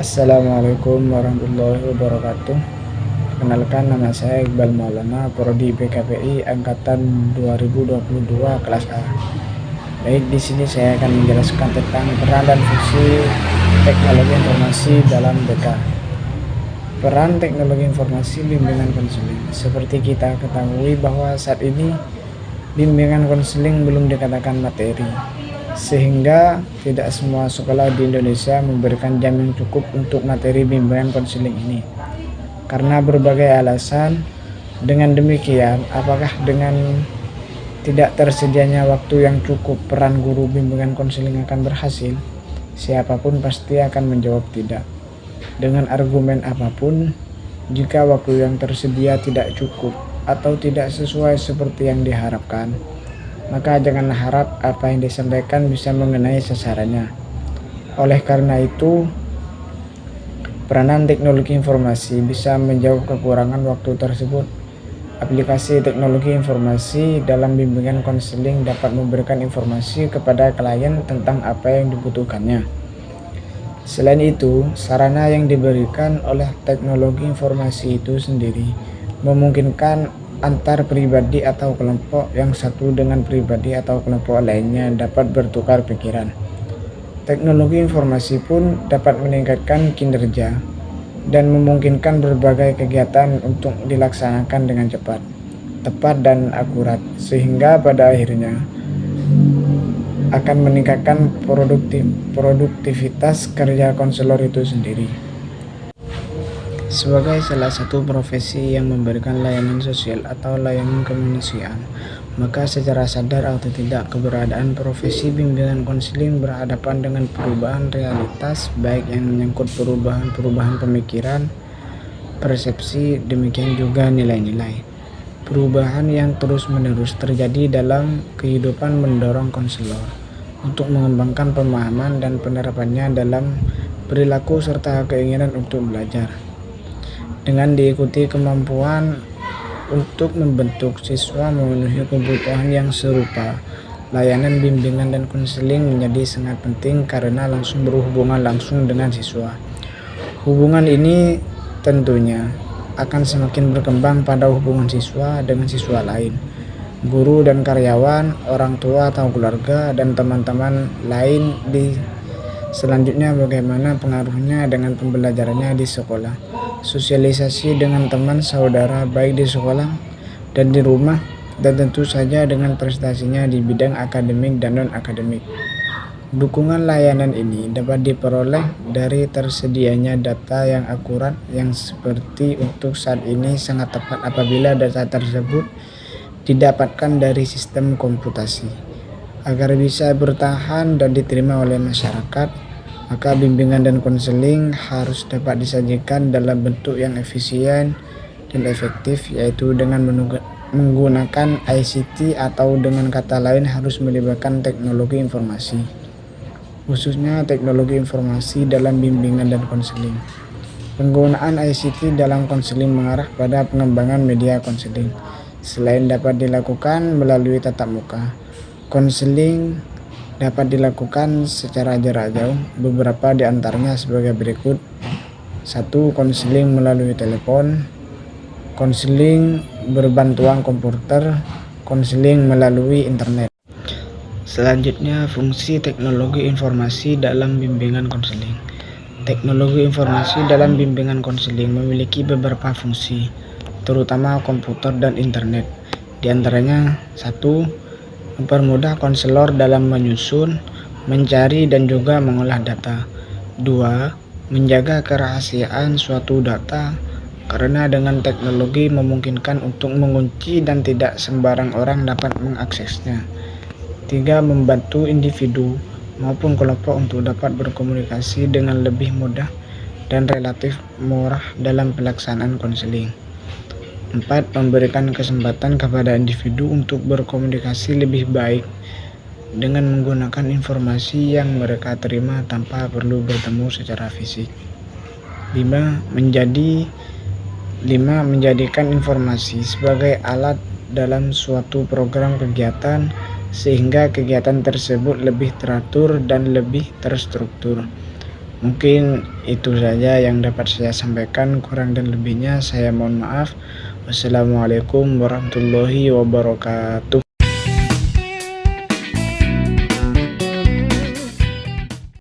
Assalamualaikum warahmatullahi wabarakatuh. Perkenalkan, nama saya Iqbal Maulana, Prodi PKPI Angkatan 2022 kelas A. Baik, di sini saya akan menjelaskan tentang peran dan fungsi teknologi informasi dalam BK. Peran teknologi informasi bimbingan konseling. Seperti kita ketahui bahwa saat ini bimbingan konseling belum dikatakan materi, sehingga tidak semua sekolah di Indonesia memberikan jam yang cukup untuk materi bimbingan konseling ini. Karena berbagai alasan, dengan demikian, apakah dengan tidak tersedianya waktu yang cukup peran guru bimbingan konseling akan berhasil? Siapapun pasti akan menjawab tidak. Dengan argumen apapun, jika waktu yang tersedia tidak cukup atau tidak sesuai seperti yang diharapkan, maka janganlah harap apa yang disampaikan bisa mengenai sasarannya. Oleh karena itu, peranan teknologi informasi bisa menjawab kekurangan waktu tersebut. Aplikasi teknologi informasi dalam bimbingan konseling dapat memberikan informasi kepada klien tentang apa yang dibutuhkannya. Selain itu, sarana yang diberikan oleh teknologi informasi itu sendiri memungkinkan antar pribadi atau kelompok yang satu dengan pribadi atau kelompok lainnya dapat bertukar pikiran. Teknologi informasi pun dapat meningkatkan kinerja dan memungkinkan berbagai kegiatan untuk dilaksanakan dengan cepat, tepat, dan akurat, sehingga pada akhirnya akan meningkatkan produktivitas kerja konselor itu sendiri. Sebagai salah satu profesi yang memberikan layanan sosial atau layanan kemanusiaan, maka secara sadar atau tidak keberadaan profesi bimbingan konseling berhadapan dengan perubahan realitas, baik yang menyangkut perubahan pemikiran, persepsi, demikian juga nilai-nilai. Perubahan yang terus-menerus terjadi dalam kehidupan mendorong konselor untuk mengembangkan pemahaman dan penerapannya dalam perilaku serta keinginan untuk belajar. Dengan diikuti kemampuan untuk membentuk siswa memenuhi kebutuhan yang serupa, layanan bimbingan dan konseling menjadi sangat penting karena langsung berhubungan langsung dengan siswa. Hubungan ini tentunya akan semakin berkembang pada hubungan siswa dengan siswa lain, guru dan karyawan, orang tua atau keluarga, dan teman-teman lain selanjutnya bagaimana pengaruhnya dengan pembelajarannya di sekolah, sosialisasi dengan teman saudara baik di sekolah dan di rumah, dan tentu saja dengan prestasinya di bidang akademik dan non-akademik. Dukungan layanan ini dapat diperoleh dari tersedianya data yang akurat yang seperti untuk saat ini sangat tepat apabila data tersebut didapatkan dari sistem komputasi. Agar bisa bertahan dan diterima oleh masyarakat, maka bimbingan dan konseling harus dapat disajikan dalam bentuk yang efisien dan efektif, yaitu dengan menggunakan ICT atau dengan kata lain harus melibatkan teknologi informasi, khususnya teknologi informasi dalam bimbingan dan konseling. Penggunaan ICT dalam konseling mengarah pada pengembangan media konseling. Selain dapat dilakukan melalui tatap muka, konseling dapat dilakukan secara jarak jauh. Beberapa di antaranya sebagai berikut. 1. Konseling melalui telepon, konseling berbantuan komputer, konseling melalui internet. Selanjutnya, fungsi teknologi informasi dalam bimbingan konseling. Teknologi informasi dalam bimbingan konseling memiliki beberapa fungsi, terutama komputer dan internet. Di antaranya, 1. Mempermudah konselor dalam menyusun, mencari, dan juga mengolah data. 2. Menjaga kerahasiaan suatu data, karena dengan teknologi memungkinkan untuk mengunci dan tidak sembarang orang dapat mengaksesnya. 3. Membantu individu maupun kelompok untuk dapat berkomunikasi dengan lebih mudah dan relatif murah dalam pelaksanaan konseling. 4. Memberikan kesempatan kepada individu untuk berkomunikasi lebih baik dengan menggunakan informasi yang mereka terima tanpa perlu bertemu secara fisik. 5. Menjadikan informasi sebagai alat dalam suatu program kegiatan sehingga kegiatan tersebut lebih teratur dan lebih terstruktur. Mungkin itu saja yang dapat saya sampaikan, kurang dan lebihnya saya mohon maaf. Wassalamualaikum warahmatullahi wabarakatuh.